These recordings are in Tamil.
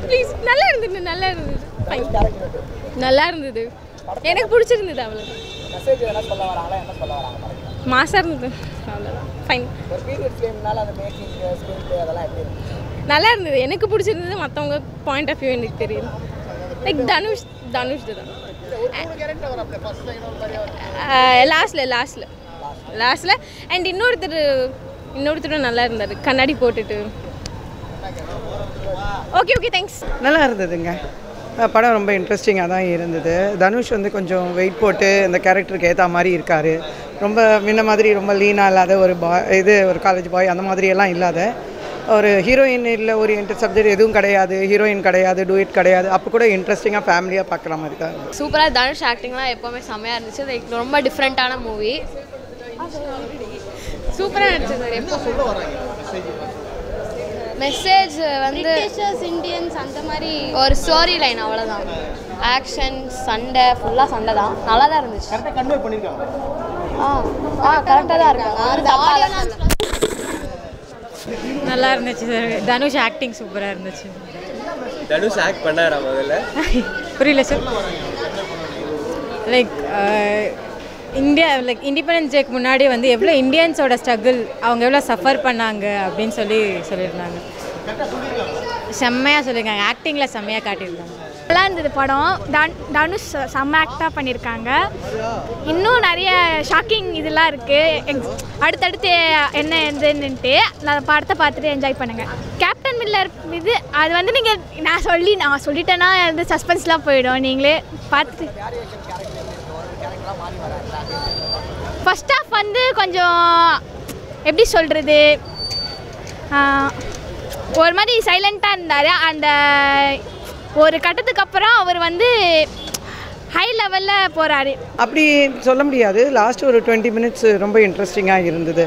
ப்ளீஸ். நல்லா இருந்தது, நல்லா இருந்தது, நல்லா இருந்தது, எனக்கு பிடிச்சிருந்தது. அவ்வளோ மாசா இருந்தது, அவ்வளோதான். ஃபைன். நல்லா இருந்தது, எனக்கு பிடிச்சிருந்தது. மற்றவங்க பாயிண்ட் ஆஃப் வியூ எனக்கு தெரியும். லைக் தனுஷ் தான் லாஸ்ட்ல அண்ட் இன்னொருத்தர் நல்லா இருந்தார், கண்ணாடி போட்டுட்டு. Okay thanks. நல்லா இருந்ததுங்க. படம் ரொம்ப இன்ட்ரெஸ்டிங்காக தான் இருந்தது. தனுஷ் வந்து கொஞ்சம் வெயிட் போட்டு இந்த கேரக்டருக்கு ஏற்ற மாதிரி இருக்கார். ரொம்ப முன்ன மாதிரி ரொம்ப லீனாக இல்லாத ஒரு ஒரு காலேஜ் பாய் அந்த மாதிரியெல்லாம் இல்லாத ஒரு ஹீரோயின் இல்லை, ஓரியன்ட் சப்ஜெக்ட் எதுவும் கிடையாது, ஹீரோயின் கிடையாது, டூயிட் கிடையாது. அப்போ கூட இன்ட்ரெஸ்டிங்காக ஃபேமிலியாக பார்க்குற மாதிரி தான் இருந்தது. சூப்பராக தனுஷ் ஆக்டிங்லாம் எப்போவுமே செம்மையாக இருந்துச்சு. லைக் ரொம்ப டிஃப்ரெண்ட்டான மூவி. சூப்பராக நடிச்சிருந்தார். எப்போ மெசேஜ் வந்து இண்டியன்ஸ் அந்த மாதிரி ஒரு ஸ்டோரி லைன், அவ்வளோதான். ஆக்ஷன், சண்டை, ஃபுல்லாக சண்டை தான். நல்லா தான் இருந்துச்சு. கரெக்டாக தான் இருக்காங்க. நல்லா இருந்துச்சு சார். தனுஷ் ஆக்டிங் சூப்பராக இருந்துச்சு. தனுஷ் ஆக்ட் பண்ணாரா முதல்ல? புரியல சார். லைக் இண்டிபெண்டன்ஸ் டேக்கு முன்னாடி வந்து எவ்வளோ இந்தியன்ஸோட ஸ்ட்ரகிள், அவங்க எவ்வளோ சஃபர் பண்ணாங்க அப்படின்னு சொல்லியிருந்தாங்க. செம்மையாக சொல்லியிருக்காங்க. ஆக்டிங்கில் செம்மையாக காட்டியிருந்தாங்க. நல்லா இருந்தது படம். தனுஷ் செம்ம ஆக்டாக பண்ணியிருக்காங்க. இன்னும் நிறைய ஷாக்கிங் இதெல்லாம் இருக்குது. அடுத்தடுத்து என்ன இருந்துன்னுட்டு நான் படத்தை பார்த்துட்டு என்ஜாய் பண்ணுங்கள். கேப்டன் மில்லர் இது அது வந்து நீங்கள் நான் சொல்லிட்டேன்னா வந்து சஸ்பென்ஸ்லாம் போயிடும். நீங்களே பார்த்துட்டு. ஃபர்ஸ்ட் ஹாஃப் வந்து கொஞ்சம் எப்படி சொல்கிறது, ஒரு மாதிரி சைலண்ட்டாக இருந்தார். அந்த ஒரு கட்டத்துக்கு அப்புறம் அவர் வந்து ஹை லெவலில் போகிறாரு. அப்படி சொல்ல முடியாது. லாஸ்ட் ஒரு 20 மினிட்ஸ் ரொம்ப இன்ட்ரெஸ்டிங்காக இருந்தது.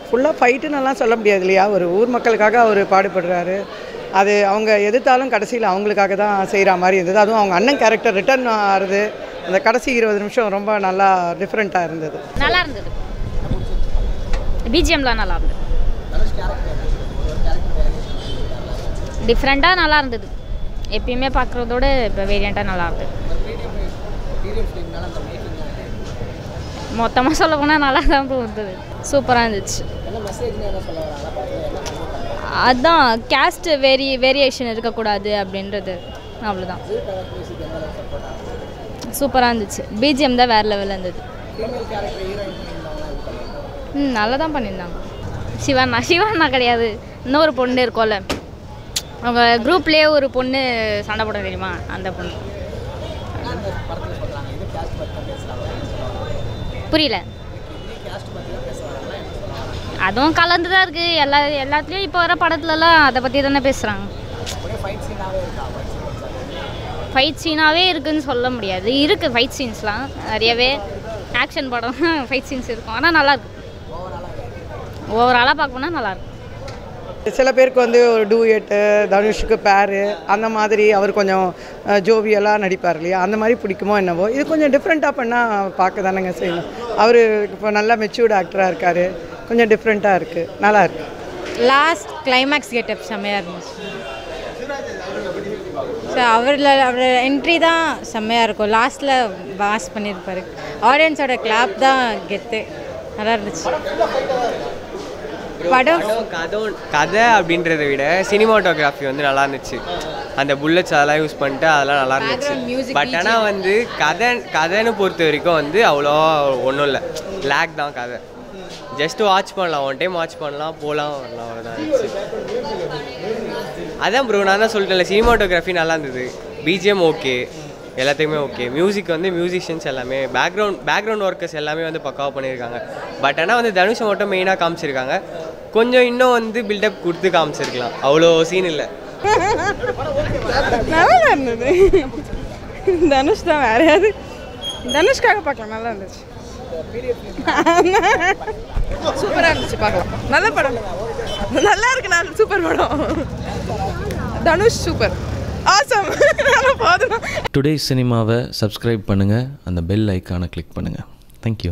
ஃபுல்லாக ஃபைட்டுன்னெல்லாம் சொல்ல முடியாது இல்லையா. ஒரு ஊர் மக்களுக்காக அவர் பாடுபடுறாரு. அது அவங்க எதிர்த்தாலும் கடைசியில் அவங்களுக்காக தான் செய்கிற மாதிரி இருந்தது. அதுவும் அவங்க அண்ணன் கேரக்டர் ரிட்டர்ன் ஆகுது. அந்த கடைசி 20 நிமிஷம் ரொம்ப நல்லா டிஃப்ரெண்ட்டாக இருந்தது. நல்லா இருந்தது. பிஜிஎம்லாம் நல்லா இருந்தது. டிஃப்ரெண்ட்டாக நல்லா இருந்தது. எப்பயுமே பார்க்குறதோட இப்போ வேரியண்ட்டாக நல்லா இருந்தது. மொத்தமாக சொல்ல போனால் நல்லா தான் இருந்தது. சூப்பராக இருந்துச்சு. அதுதான் கேஸ்ட் வேரியேஷன் இருக்கக்கூடாது அப்படின்றது, அவ்வளோதான். சூப்பராக இருந்துச்சு. பிஜிஎம் தான் வேறு லெவலில் இருந்தது. நல்லா தான் பண்ணியிருந்தாங்க. சிவானா கிடையாது, இன்னொரு பொண்ணு இருக்கோம்ல, அவங்க குரூப்லேயே ஒரு பொண்ணு சண்டை போட தெரியுமா, அந்த பொண்ணு. புரியல. அதுவும் கலந்து தான் இருக்குது. எல்லாத்துலேயும் இப்போ வர படத்துலலாம் அதை பற்றி தானே பேசுகிறாங்க. ஃபைட் சீனாகவே இருக்குதுன்னு சொல்ல முடியாது. இருக்குது ஃபைட் சீன்ஸ்லாம் நிறையவே. ஆக்ஷன் படம் ஃபைட் சீன்ஸ் இருக்கும். ஆனால் நல்லாயிருக்கு. ஓவராலாக பார்க்க போனால் நல்லாயிருக்கும். சில பேருக்கு வந்து ஒரு டூயட்டு, தனுஷுக்கு பேரு அந்த மாதிரி அவர் கொஞ்சம் ஜோவியெல்லாம் நடிப்பார் இல்லையா, அந்த மாதிரி பிடிக்குமோ என்னவோ. இது கொஞ்சம் டிஃப்ரெண்ட்டாக பண்ணால் பார்க்க தானேங்க செய்யணும். அவர் இப்போ நல்லா மெச்சூர்டு ஆக்டராக இருக்கார். கொஞ்சம் டிஃப்ரெண்ட்டாக இருக்குது, நல்லாயிருக்கு. லாஸ்ட் கிளைமேக்ஸ் கெட்டப் செம்மையாக இருந்துச்சு. ஸோ அவர் என்ட்ரி தான் செம்மையாக இருக்கும். லாஸ்ட்டில் பாஸ் பண்ணியிருப்பார். ஆடியன்ஸோட கிளாப் தான் கெத்து. நல்லா இருந்துச்சு படம். கதை அப்படின்றத விட சினிமாட்டோகிராஃபி வந்து நல்லா இருந்துச்சு. அந்த புல்லட்ஸ் அதெல்லாம் யூஸ் பண்ணிட்டு அதெல்லாம் நல்லா இருந்துச்சு. பட் ஆனால் வந்து கதைன்னு பொறுத்த வரைக்கும் வந்து அவ்வளோ ஒன்றும் இல்லை. லேக் தான் கதை. ஜஸ்ட்டு வாட்ச் பண்ணலாம், ஒன் டைம் வாட்ச் பண்ணலாம், போகலாம், வரலாம், அவ்வளோதான் இருந்துச்சு. அதான் ப்ரோ, நான் தான் சொல்லிட்டேன்ல, சினிமாட்டோகிராஃபி நல்லா இருந்தது. பிஜிஎம் ஓகே, எல்லாத்தையுமே ஓகே. மியூசிக் வந்து மியூசிஷியன்ஸ் எல்லாமே பேக்ரவுண்ட் ஒர்க்கர்ஸ் எல்லாமே வந்து பக்காவாக பண்ணியிருக்காங்க. பட் ஆனால் வந்து தனுஷை மட்டும் மெயினாக காமிச்சிருக்காங்க. கொஞ்சம் இன்னும் வந்து பில்டப் கொடுத்து காமிச்சிருக்கலாம். அவ்வளோ சீன் இல்லை. நல்லா இருந்தது. தனுஷ் தான், வேற யாரு. தனுஷ்காக பார்க்கலாம், நல்லா இருந்துச்சு. சூப்பராக இருந்துச்சு, பார்க்கலாம். நல்ல படம், நல்லா இருக்கு. நான் சூப்பர் படம். Dhanush super, awesome. போதும். டுடே சினிமாவை சப்ஸ்கிரைப் பண்ணுங்கள், அந்த பெல் ஐக்கானை கிளிக் பண்ணுங்கள். தேங்க்யூ.